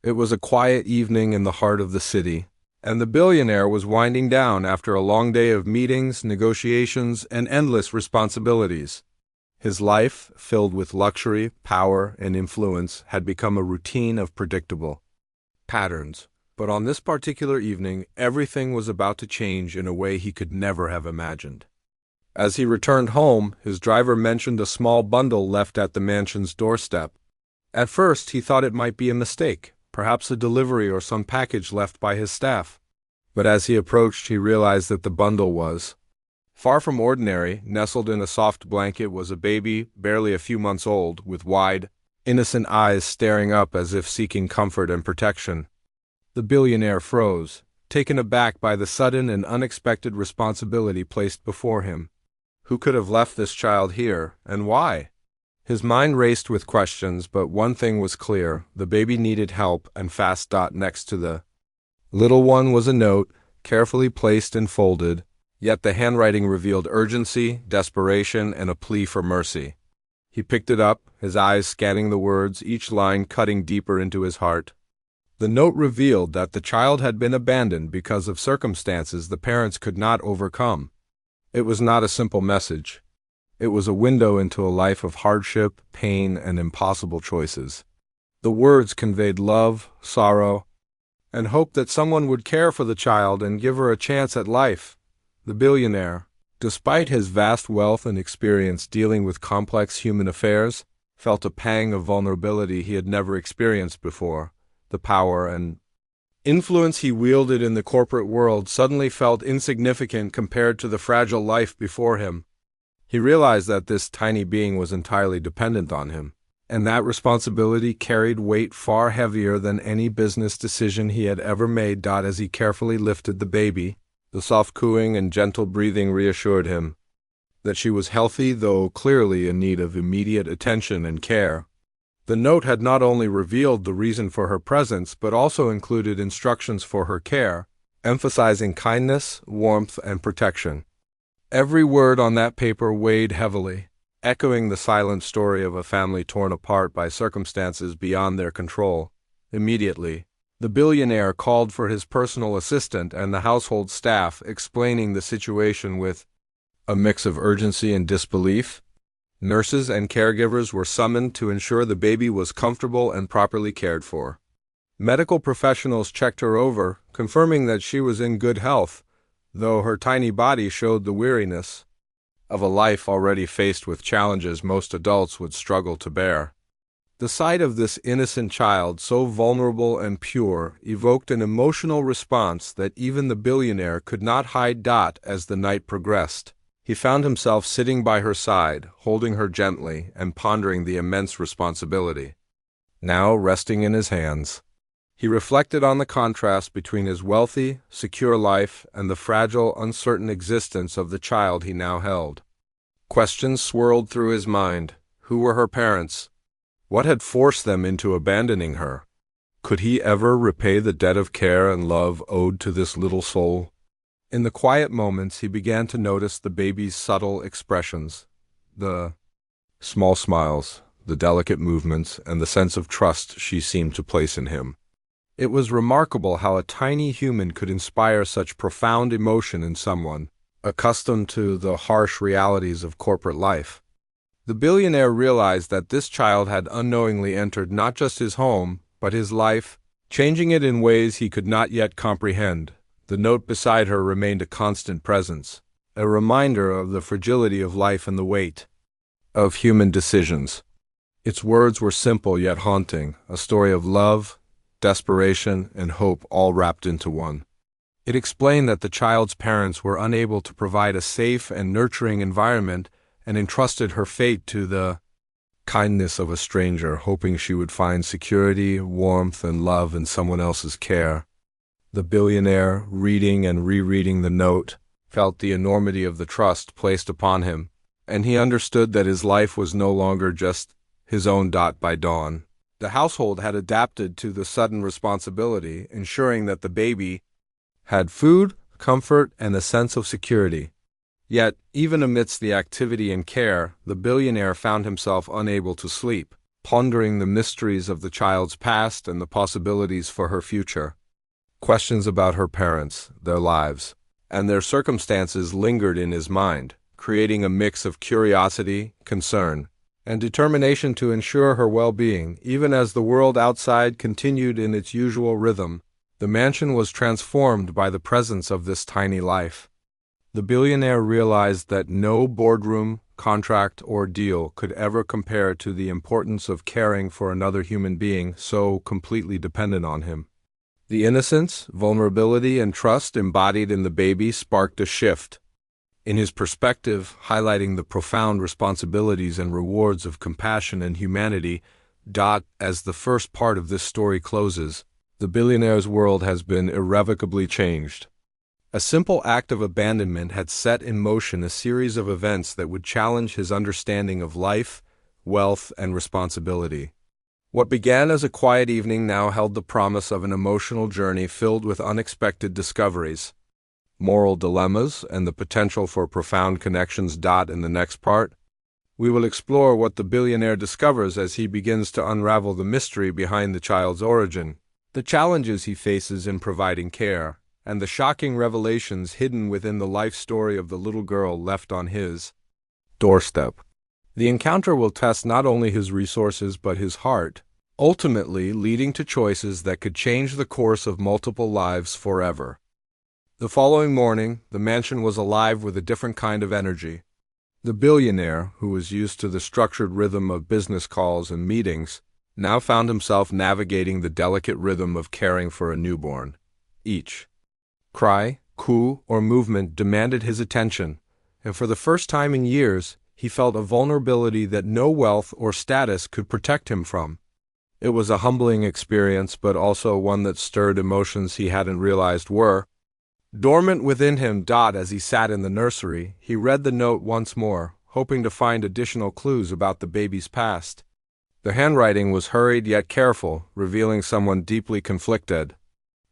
It was a quiet evening in the heart of the city, and the billionaire was winding down after a long day of meetings, negotiations, and endless responsibilities. His life, filled with luxury, power, and influence, had become a routine of predictable patterns. But on this particular evening, everything was about to change in a way he could never have imagined. As he returned home, his driver mentioned a small bundle left at the mansion's doorstep. At first, he thought it might be a mistake, perhaps a delivery or some package left by his staff. But as he approached, he realized that the bundle was far from ordinary. Nestled in a soft blanket was a baby, barely a few months old, with wide, innocent eyes staring up as if seeking comfort and protection. The billionaire froze, taken aback by the sudden and unexpected responsibility placed before him. Who could have left this child here, and why? His mind raced with questions, but one thing was clear: the baby needed help, and fast. Next to the little one was a note, carefully placed and folded, yet the handwriting revealed urgency, desperation, and a plea for mercy. He picked it up, his eyes scanning the words, each line cutting deeper into his heart. The note revealed that the child had been abandoned because of circumstances the parents could not overcome. It was not a simple message. It was a window into a life of hardship, pain, and impossible choices. The words conveyed love, sorrow, and hope that someone would care for the child and give her a chance at life. The billionaire, despite his vast wealth and experience dealing with complex human affairs, felt a pang of vulnerability he had never experienced before. The power and influence he wielded in the corporate world suddenly felt insignificant compared to the fragile life before him. He realized that this tiny being was entirely dependent on him, and that responsibility carried weight far heavier than any business decision he had ever made. As he carefully lifted the baby, the soft cooing and gentle breathing reassured him that she was healthy, though clearly in need of immediate attention and care. The note had not only revealed the reason for her presence, but also included instructions for her care, emphasizing kindness, warmth, and protection. Every word on that paper weighed heavily, echoing the silent story of a family torn apart by circumstances beyond their control. Immediately, the billionaire called for his personal assistant and the household staff, explaining the situation with a mix of urgency and disbelief. Nurses and caregivers were summoned to ensure the baby was comfortable and properly cared for. Medical professionals checked her over, confirming that she was in good health, though her tiny body showed the weariness of a life already faced with challenges most adults would struggle to bear. The sight of this innocent child, so vulnerable and pure, evoked an emotional response that even the billionaire could not hide. As the night progressed, he found himself sitting by her side, holding her gently and pondering the immense responsibility now resting in his hands. He reflected on the contrast between his wealthy, secure life and the fragile, uncertain existence of the child he now held. Questions swirled through his mind. Who were her parents? What had forced them into abandoning her? Could he ever repay the debt of care and love owed to this little soul? In the quiet moments, he began to notice the baby's subtle expressions, the small smiles, the delicate movements, and the sense of trust she seemed to place in him. It was remarkable how a tiny human could inspire such profound emotion in someone accustomed to the harsh realities of corporate life. The billionaire realized that this child had unknowingly entered not just his home, but his life, changing it in ways he could not yet comprehend. The note beside her remained a constant presence, a reminder of the fragility of life and the weight of human decisions. Its words were simple yet haunting, a story of love, desperation, and hope all wrapped into one. It explained that the child's parents were unable to provide a safe and nurturing environment and entrusted her fate to the kindness of a stranger, hoping she would find security, warmth, and love in someone else's care. The billionaire, reading and rereading the note, felt the enormity of the trust placed upon him, and he understood that his life was no longer just his own. By dawn, the household had adapted to the sudden responsibility, ensuring that the baby had food, comfort, and a sense of security. Yet, even amidst the activity and care, the billionaire found himself unable to sleep. pondering the mysteries of the child's past and the possibilities for her future. Questions about her parents, their lives, and their circumstances lingered in his mind, creating a mix of curiosity, concern, and determination to ensure her well-being, even as the world outside continued in its usual rhythm. The mansion was transformed by the presence of this tiny life. The billionaire realized that no boardroom, contract, or deal could ever compare to the importance of caring for another human being so completely dependent on him. The innocence, vulnerability, and trust embodied in the baby sparked a shift in his perspective, highlighting the profound responsibilities and rewards of compassion and humanity. As the first part of this story closes, the billionaire's world has been irrevocably changed. A simple act of abandonment had set in motion a series of events that would challenge his understanding of life, wealth, and responsibility. What began as a quiet evening now held the promise of an emotional journey filled with unexpected discoveries, moral dilemmas, and the potential for profound connections. In the next part, we will explore what the billionaire discovers as he begins to unravel the mystery behind the child's origin, the challenges he faces in providing care, and the shocking revelations hidden within the life story of the little girl left on his doorstep. The encounter will test not only his resources but his heart, ultimately leading to choices that could change the course of multiple lives forever. The following morning, the mansion was alive with a different kind of energy. The billionaire, who was used to the structured rhythm of business calls and meetings, now found himself navigating the delicate rhythm of caring for a newborn. Each cry, coo, or movement demanded his attention, and for the first time in years, he felt a vulnerability that no wealth or status could protect him from. It was a humbling experience, but also one that stirred emotions he hadn't realized were dormant within him. As he sat in the nursery, he read the note once more, hoping to find additional clues about the baby's past. The handwriting was hurried yet careful, revealing someone deeply conflicted.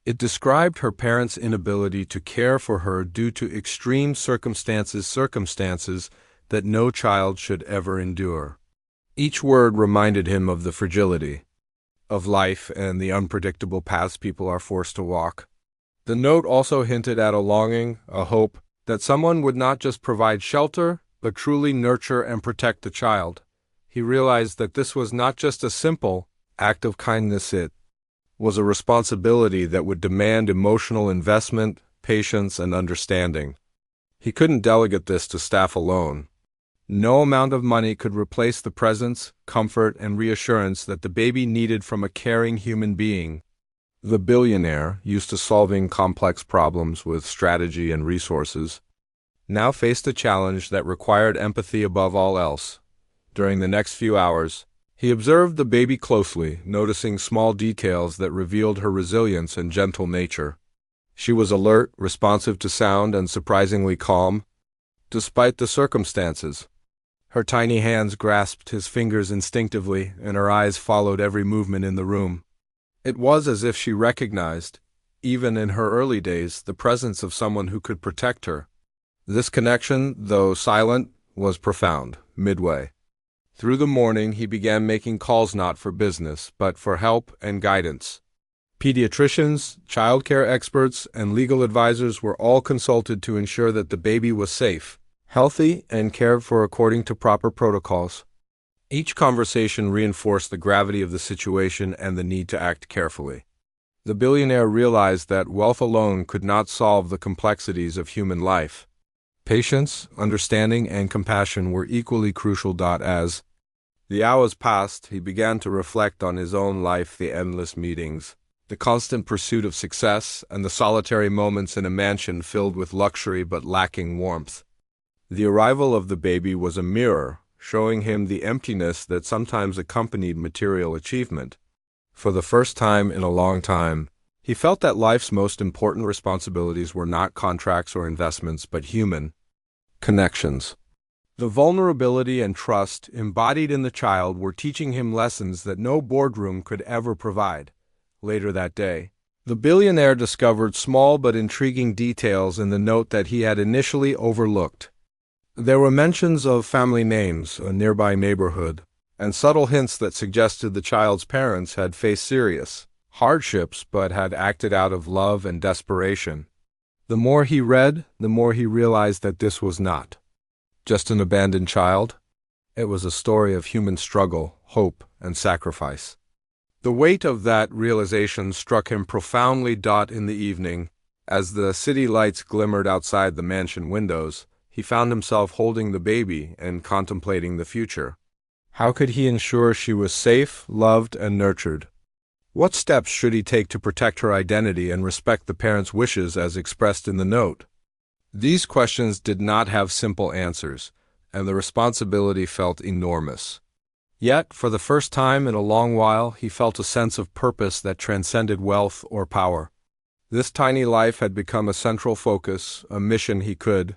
It described her parents' inability to care for her due to extreme circumstances that no child should ever endure. Each word reminded him of the fragility of life and the unpredictable paths people are forced to walk. The note also hinted at a longing, a hope, that someone would not just provide shelter, but truly nurture and protect the child. He realized that this was not just a simple act of kindness, it was a responsibility that would demand emotional investment, patience, and understanding. He couldn't delegate this to staff alone. No amount of money could replace the presence, comfort, and reassurance that the baby needed from a caring human being. The billionaire, used to solving complex problems with strategy and resources, now faced a challenge that required empathy above all else. During the next few hours, he observed the baby closely, noticing small details that revealed her resilience and gentle nature. She was alert, responsive to sound, and surprisingly calm, despite the circumstances. Her tiny hands grasped his fingers instinctively, and her eyes followed every movement in the room. It was as if she recognized, even in her early days, the presence of someone who could protect her. This connection, though silent, was profound. Midway through the morning, he began making calls not for business, but for help and guidance. Pediatricians, childcare experts, and legal advisors were all consulted to ensure that the baby was safe, healthy, and cared for according to proper protocols. Each conversation reinforced the gravity of the situation and the need to act carefully. The billionaire realized that wealth alone could not solve the complexities of human life. Patience, understanding, and compassion were equally crucial. As the hours passed, he began to reflect on his own life, the endless meetings, the constant pursuit of success, and the solitary moments in a mansion filled with luxury but lacking warmth. The arrival of the baby was a mirror, showing him the emptiness that sometimes accompanied material achievement. For the first time in a long time, he felt that life's most important responsibilities were not contracts or investments, but human connections. The vulnerability and trust embodied in the child were teaching him lessons that no boardroom could ever provide. Later that day, the billionaire discovered small but intriguing details in the note that he had initially overlooked. There were mentions of family names, a nearby neighborhood, and subtle hints that suggested the child's parents had faced serious hardships but had acted out of love and desperation. The more he read, the more he realized that this was not just an abandoned child. It was a story of human struggle, hope, and sacrifice. The weight of that realization struck him profoundly. In the evening, as the city lights glimmered outside the mansion windows, he found himself holding the baby and contemplating the future. How could he ensure she was safe, loved, and nurtured? What steps should he take to protect her identity and respect the parents' wishes as expressed in the note? These questions did not have simple answers, and the responsibility felt enormous. Yet, for the first time in a long while, he felt a sense of purpose that transcended wealth or power. This tiny life had become a central focus, a mission he could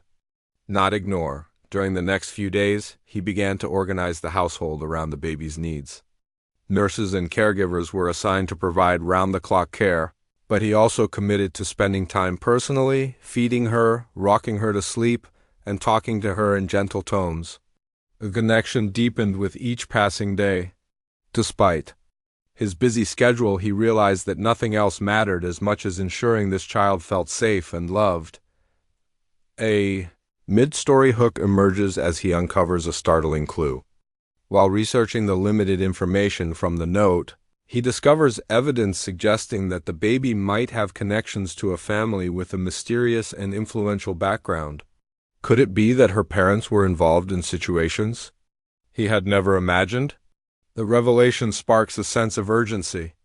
not ignore. During the next few days, he began to organize the household around the baby's needs. Nurses and caregivers were assigned to provide round-the-clock care, but he also committed to spending time personally, feeding her, rocking her to sleep, and talking to her in gentle tones. The connection deepened with each passing day. Despite his busy schedule, he realized that nothing else mattered as much as ensuring this child felt safe and loved. A mid-story hook emerges as he uncovers a startling clue. While researching the limited information from the note, he discovers evidence suggesting that the baby might have connections to a family with a mysterious and influential background. Could it be that her parents were involved in situations he had never imagined? The revelation sparks a sense of urgency.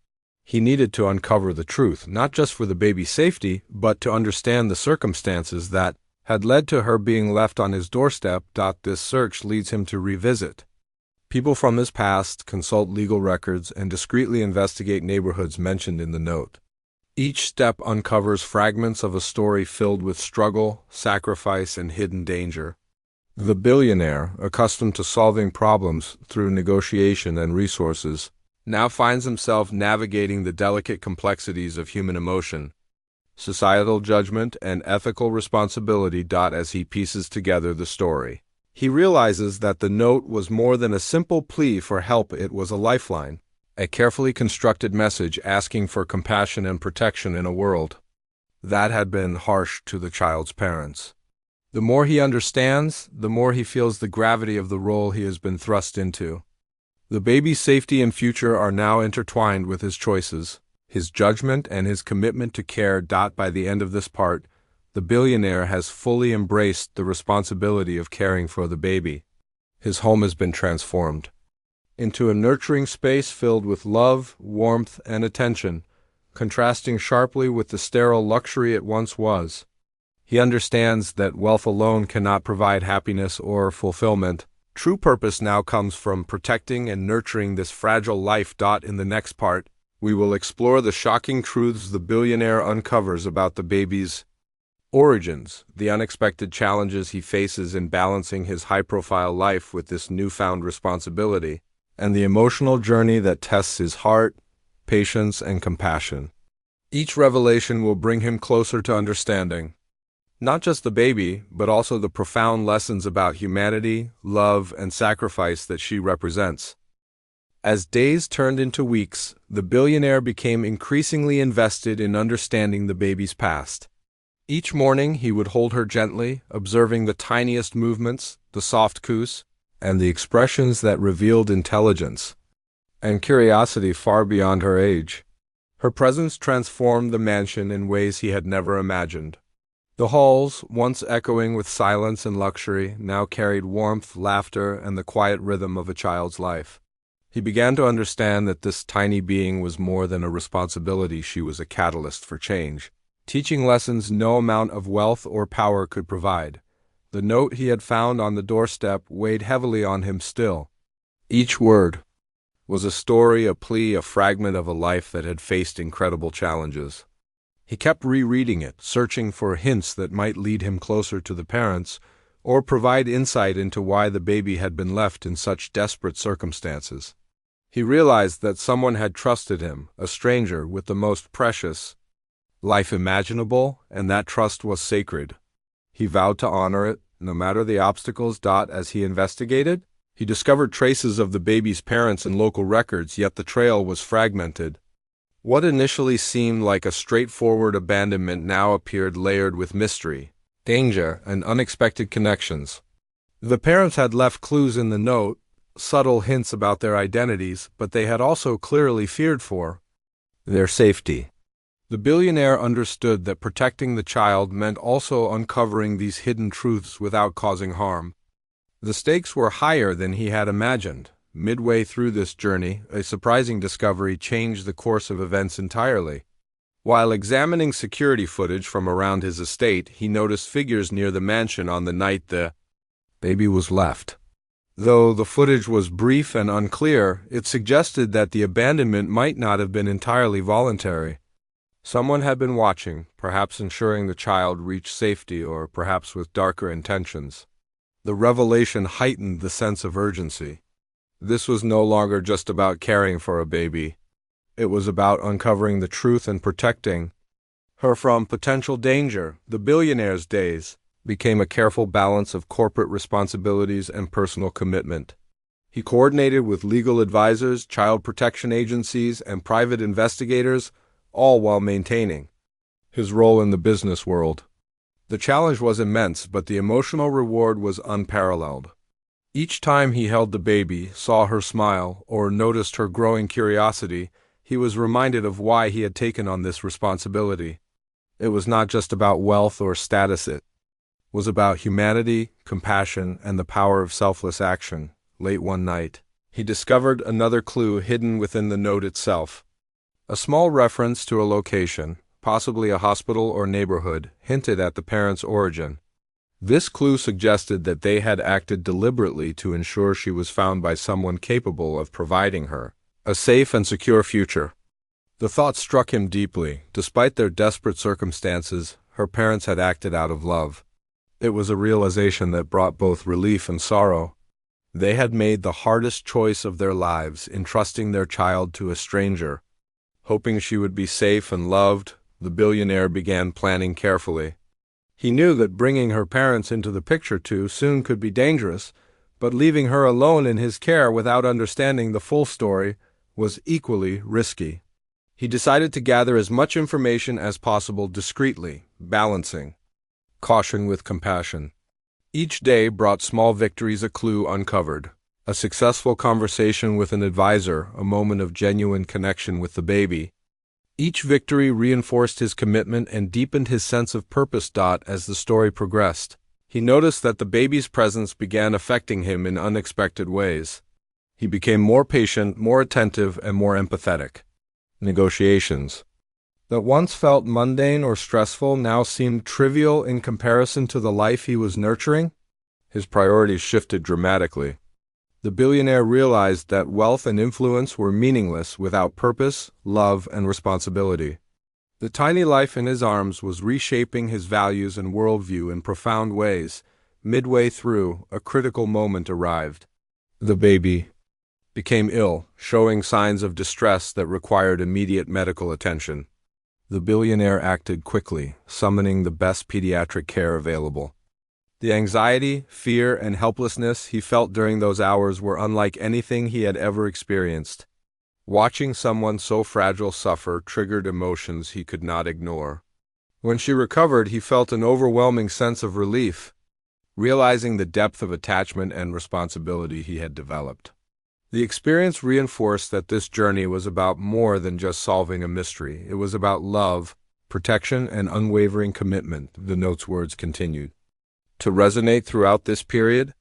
He needed to uncover the truth, not just for the baby's safety, but to understand the circumstances that had led to her being left on his doorstep. This search leads him to revisit people from his past, consult legal records, and discreetly investigate neighborhoods mentioned in the note. Each step uncovers fragments of a story filled with struggle, sacrifice, and hidden danger. The billionaire, accustomed to solving problems through negotiation and resources, now finds himself navigating the delicate complexities of human emotion, societal judgment, and ethical responsibility. As he pieces together the story, he realizes that the note was more than a simple plea for help. It was a lifeline, a carefully constructed message asking for compassion and protection in a world that had been harsh to the child's parents. The more he understands, the more he feels the gravity of the role he has been thrust into. The baby's safety and future are now intertwined with his choices, his judgment, and his commitment to care. By the end of this part, the billionaire has fully embraced the responsibility of caring for the baby. His home has been transformed into a nurturing space filled with love, warmth, and attention, contrasting sharply with the sterile luxury it once was. He understands that wealth alone cannot provide happiness or fulfillment. True purpose now comes from protecting and nurturing this fragile life. In the next part, we will explore the shocking truths the billionaire uncovers about the baby's origins, the unexpected challenges he faces in balancing his high-profile life with this newfound responsibility, and the emotional journey that tests his heart, patience, and compassion. Each revelation will bring him closer to understanding not just the baby, but also the profound lessons about humanity, love, and sacrifice that she represents. As days turned into weeks, the billionaire became increasingly invested in understanding the baby's past. Each morning he would hold her gently, observing the tiniest movements, the soft coos, and the expressions that revealed intelligence and curiosity far beyond her age. Her presence transformed the mansion in ways he had never imagined. The halls, once echoing with silence and luxury, now carried warmth, laughter, and the quiet rhythm of a child's life. He began to understand that this tiny being was more than a responsibility. She was a catalyst for change, teaching lessons no amount of wealth or power could provide. The note he had found on the doorstep weighed heavily on him still. Each word was a story, a plea, a fragment of a life that had faced incredible challenges. He kept rereading it, searching for hints that might lead him closer to the parents or provide insight into why the baby had been left in such desperate circumstances. He realized that someone had trusted him, a stranger, with the most precious life imaginable, and that trust was sacred. He vowed to honor it, no matter the obstacles. As he investigated, He discovered traces of the baby's parents in local records, yet the trail was fragmented. What initially seemed like a straightforward abandonment now appeared layered with mystery, danger, and unexpected connections. The parents had left clues in the note, subtle hints about their identities, but they had also clearly feared for their safety. The billionaire understood that protecting the child meant also uncovering these hidden truths without causing harm. The stakes were higher than he had imagined. Midway through this journey, a surprising discovery changed the course of events entirely. While examining security footage from around his estate, he noticed figures near the mansion on the night the baby was left. Though the footage was brief and unclear, it suggested that the abandonment might not have been entirely voluntary. Someone had been watching, perhaps ensuring the child reached safety or perhaps with darker intentions. The revelation heightened the sense of urgency. This was no longer just about caring for a baby. It was about uncovering the truth and protecting her from potential danger. The billionaire's days became a careful balance of corporate responsibilities and personal commitment. He coordinated with legal advisors, child protection agencies, and private investigators, all while maintaining his role in the business world. The challenge was immense, but the emotional reward was unparalleled. Each time he held the baby, saw her smile, or noticed her growing curiosity, he was reminded of why he had taken on this responsibility. It was not just about wealth or status, it was about humanity, compassion, and the power of selfless action. Late one night, he discovered another clue hidden within the note itself. A small reference to a location, possibly a hospital or neighborhood, hinted at the parents' origin. This clue suggested that they had acted deliberately to ensure she was found by someone capable of providing her a safe and secure future. The thought struck him deeply. Despite their desperate circumstances, her parents had acted out of love. It was a realization that brought both relief and sorrow. They had made the hardest choice of their lives, entrusting their child to a stranger. Hoping she would be safe and loved, the billionaire began planning carefully. He knew that bringing her parents into the picture too soon could be dangerous, but leaving her alone in his care without understanding the full story was equally risky. He decided to gather as much information as possible discreetly, balancing caution with compassion. Each day brought small victories, a clue uncovered, a successful conversation with an advisor, a moment of genuine connection with the baby. Each victory reinforced his commitment and deepened his sense of purpose. As the story progressed, he noticed that the baby's presence began affecting him in unexpected ways. He became more patient, more attentive, and more empathetic. Negotiations that once felt mundane or stressful now seemed trivial in comparison to the life he was nurturing. His priorities shifted dramatically. The billionaire realized that wealth and influence were meaningless without purpose, love, and responsibility. The tiny life in his arms was reshaping his values and worldview in profound ways. Midway through, a critical moment arrived. The baby became ill, showing signs of distress that required immediate medical attention. The billionaire acted quickly, summoning the best pediatric care available. The anxiety, fear, and helplessness he felt during those hours were unlike anything he had ever experienced. Watching someone so fragile suffer triggered emotions he could not ignore. When she recovered, he felt an overwhelming sense of relief, realizing the depth of attachment and responsibility he had developed. The experience reinforced that this journey was about more than just solving a mystery. It was about love, protection, and unwavering commitment, the note's words continued to resonate throughout this period.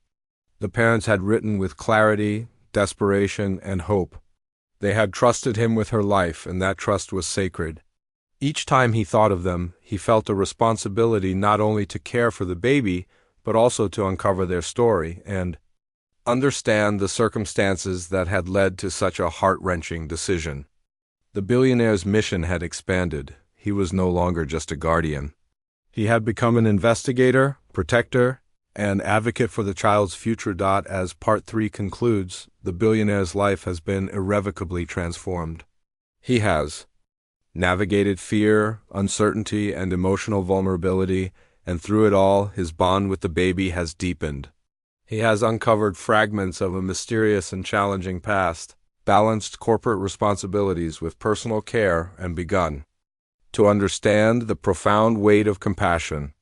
The parents had written with clarity, desperation, and hope. They had trusted him with her life, and that trust was sacred. Each time he thought of them, he felt a responsibility not only to care for the baby, but also to uncover their story and understand the circumstances that had led to such a heart-wrenching decision. The billionaire's mission had expanded. He was no longer just a guardian. He had become an investigator, protector, and advocate for the child's future. As Part 3 concludes, the billionaire's life has been irrevocably transformed. He has navigated fear, uncertainty, and emotional vulnerability, and through it all, his bond with the baby has deepened. He has uncovered fragments of a mysterious and challenging past, balanced corporate responsibilities with personal care, and begun to understand the profound weight of compassion.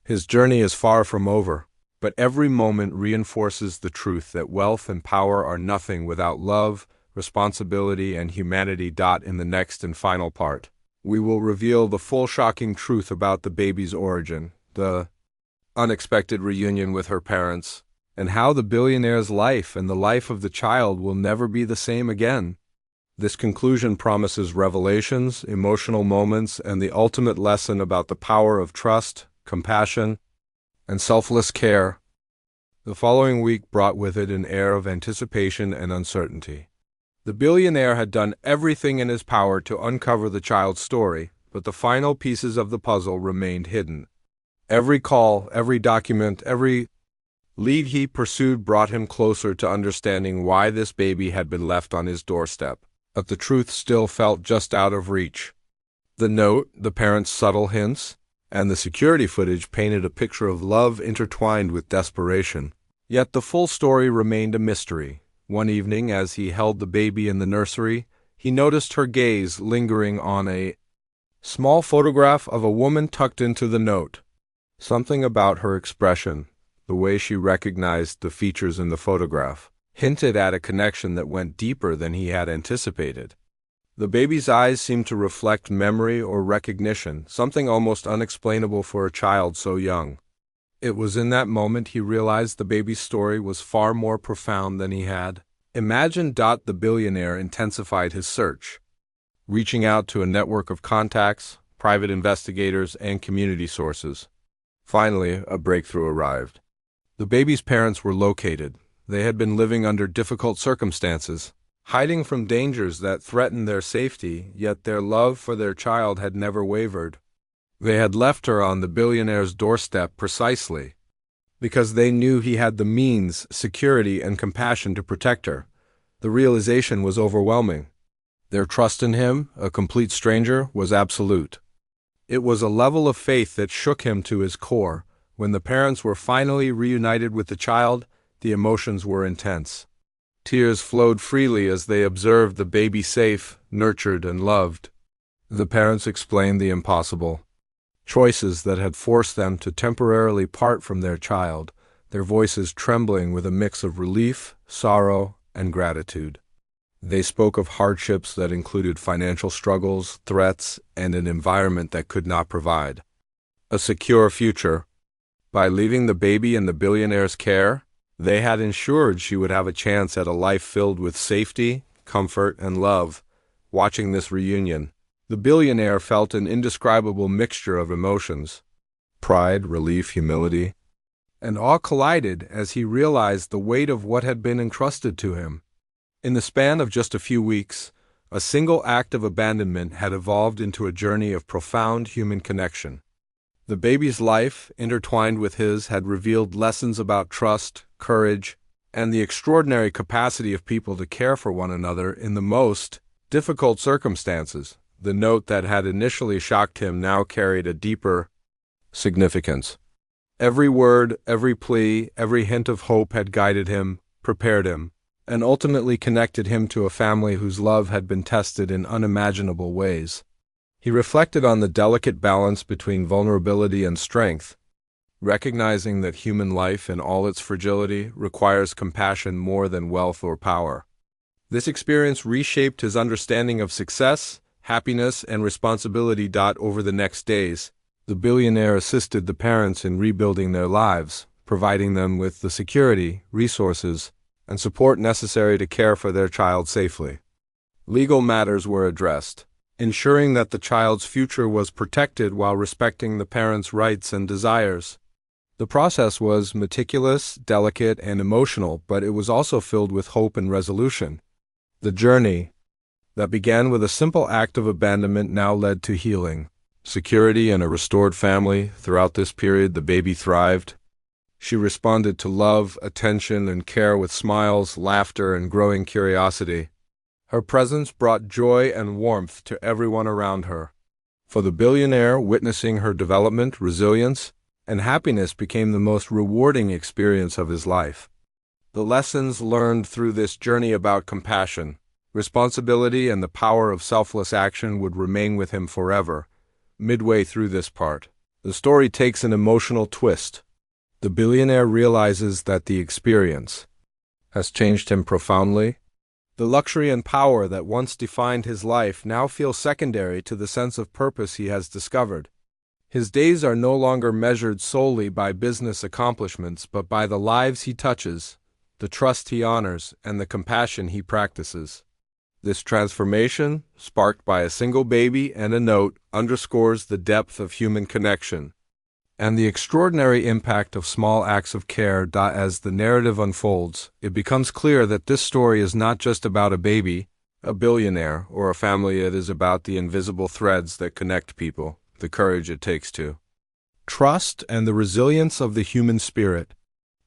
His journey is far from over, but every moment reinforces the truth that wealth and power are nothing without love, responsibility, and humanity. In the next and final part, we will reveal the full shocking truth about the baby's origin, the unexpected reunion with her parents, and how the billionaire's life and the life of the child will never be the same again. This conclusion promises revelations, emotional moments, and the ultimate lesson about the power of trust, compassion, and selfless care. The following week brought with it an air of anticipation and uncertainty. The billionaire had done everything in his power to uncover the child's story, but the final pieces of the puzzle remained hidden. Every call, every document, every lead he pursued brought him closer to understanding why this baby had been left on his doorstep, but the truth still felt just out of reach. The note, the parents' subtle hints, and the security footage painted a picture of love intertwined with desperation. Yet the full story remained a mystery. One evening, as he held the baby in the nursery, he noticed her gaze lingering on a small photograph of a woman tucked into the note. Something about her expression, the way she recognized the features in the photograph, hinted at a connection that went deeper than he had anticipated. The baby's eyes seemed to reflect memory or recognition, something almost unexplainable for a child so young. It was in that moment he realized the baby's story was far more profound than he had imagined. The billionaire intensified his search, reaching out to a network of contacts, private investigators, and community sources. Finally, a breakthrough arrived. The baby's parents were located. They had been living under difficult circumstances, hiding from dangers that threatened their safety, yet their love for their child had never wavered. They had left her on the billionaire's doorstep precisely because they knew he had the means, security, and compassion to protect her. The realization was overwhelming. Their trust in him, a complete stranger, was absolute. It was a level of faith that shook him to his core. When the parents were finally reunited with the child, the emotions were intense. Tears flowed freely as they observed the baby safe, nurtured, and loved. The parents explained the impossible. Choices that had forced them to temporarily part from their child, their voices trembling with a mix of relief, sorrow, and gratitude. They spoke of hardships that included financial struggles, threats, and an environment that could not provide a secure future. By leaving the baby in the billionaire's care, they had ensured she would have a chance at a life filled with safety, comfort, and love. Watching this reunion, the billionaire felt an indescribable mixture of emotions. Pride, relief, humility, and awe collided as he realized the weight of what had been entrusted to him. In the span of just a few weeks, a single act of abandonment had evolved into a journey of profound human connection. The baby's life, intertwined with his, had revealed lessons about trust, courage, and the extraordinary capacity of people to care for one another in the most difficult circumstances. The note that had initially shocked him now carried a deeper significance. Every word, every plea, every hint of hope had guided him, prepared him, and ultimately connected him to a family whose love had been tested in unimaginable ways. He reflected on the delicate balance between vulnerability and strength, recognizing that human life in all its fragility requires compassion more than wealth or power. This experience reshaped his understanding of success, happiness, and responsibility. Over the next days, the billionaire assisted the parents in rebuilding their lives, providing them with the security, resources, and support necessary to care for their child safely. Legal matters were addressed, ensuring that the child's future was protected while respecting the parents' rights and desires. The process was meticulous, delicate, and emotional, but it was also filled with hope and resolution. The journey that began with a simple act of abandonment now led to healing, security, and a restored family. Throughout this period, the baby thrived. She responded to love, attention, and care with smiles, laughter, and growing curiosity. Her presence brought joy and warmth to everyone around her. For the billionaire, witnessing her development, resilience, and happiness became the most rewarding experience of his life. The lessons learned through this journey about compassion, responsibility, and the power of selfless action would remain with him forever. Midway through this part, the story takes an emotional twist. The billionaire realizes that the experience has changed him profoundly. The luxury and power that once defined his life now feel secondary to the sense of purpose he has discovered. His days are no longer measured solely by business accomplishments, but by the lives he touches, the trust he honors, and the compassion he practices. This transformation, sparked by a single baby and a note, underscores the depth of human connection and the extraordinary impact of small acts of care. As the narrative unfolds, it becomes clear that this story is not just about a baby, a billionaire, or a family. It is about the invisible threads that connect people, the courage it takes to trust, and the resilience of the human spirit.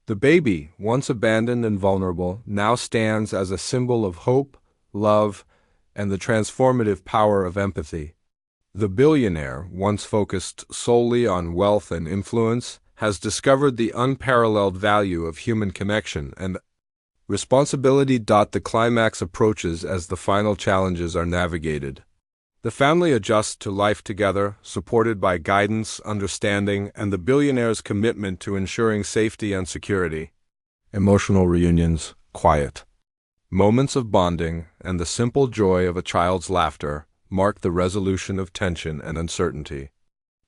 The baby, once abandoned and vulnerable, now stands as a symbol of hope, love, and the transformative power of empathy. The billionaire, once focused solely on wealth and influence, has discovered the unparalleled value of human connection and responsibility. The climax approaches as the final challenges are navigated. The family adjusts to life together, supported by guidance, understanding, and the billionaire's commitment to ensuring safety and security. Emotional reunions, quiet moments of bonding, and the simple joy of a child's laughter mark the resolution of tension and uncertainty.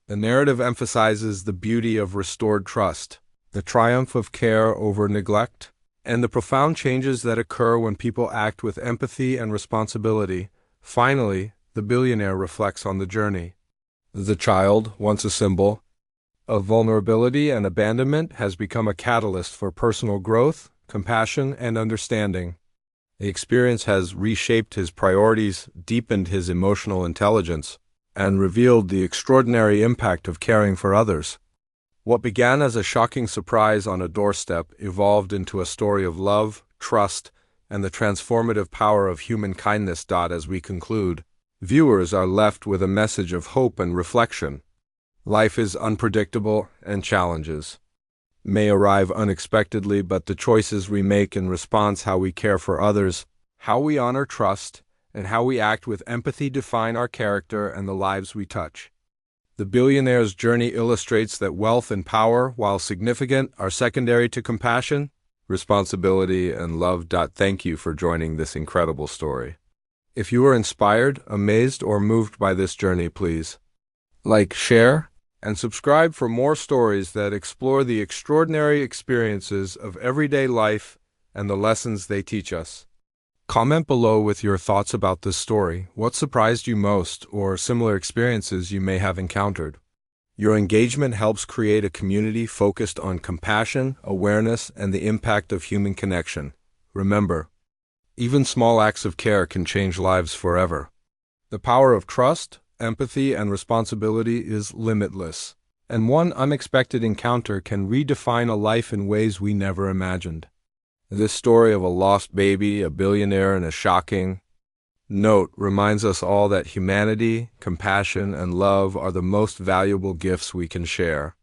The narrative emphasizes the beauty of restored trust, the triumph of care over neglect, and the profound changes that occur when people act with empathy and responsibility. Finally, the billionaire reflects on the journey. The child, once a symbol of vulnerability and abandonment, has become a catalyst for personal growth, compassion, and understanding. The experience has reshaped his priorities, deepened his emotional intelligence, and revealed the extraordinary impact of caring for others. What began as a shocking surprise on a doorstep evolved into a story of love, trust, and the transformative power of human kindness. As we conclude, viewers are left with a message of hope and reflection. Life is unpredictable, and challenges may arrive unexpectedly, but the choices we make in response, how we care for others, how we honor trust, and how we act with empathy define our character and the lives we touch. The billionaire's journey illustrates that wealth and power, while significant, are secondary to compassion, responsibility, and love. Thank you for joining this incredible story. If you were inspired, amazed, or moved by this journey, please like, share, and subscribe for more stories that explore the extraordinary experiences of everyday life and the lessons they teach us. Comment below with your thoughts about this story. What surprised you most, or similar experiences you may have encountered? Your engagement helps create a community focused on compassion, awareness, and the impact of human connection. Remember, even small acts of care can change lives forever. The power of trust, empathy, and responsibility is limitless, and one unexpected encounter can redefine a life in ways we never imagined. This story of a lost baby, a billionaire, and a shocking note reminds us all that humanity, compassion, and love are the most valuable gifts we can share.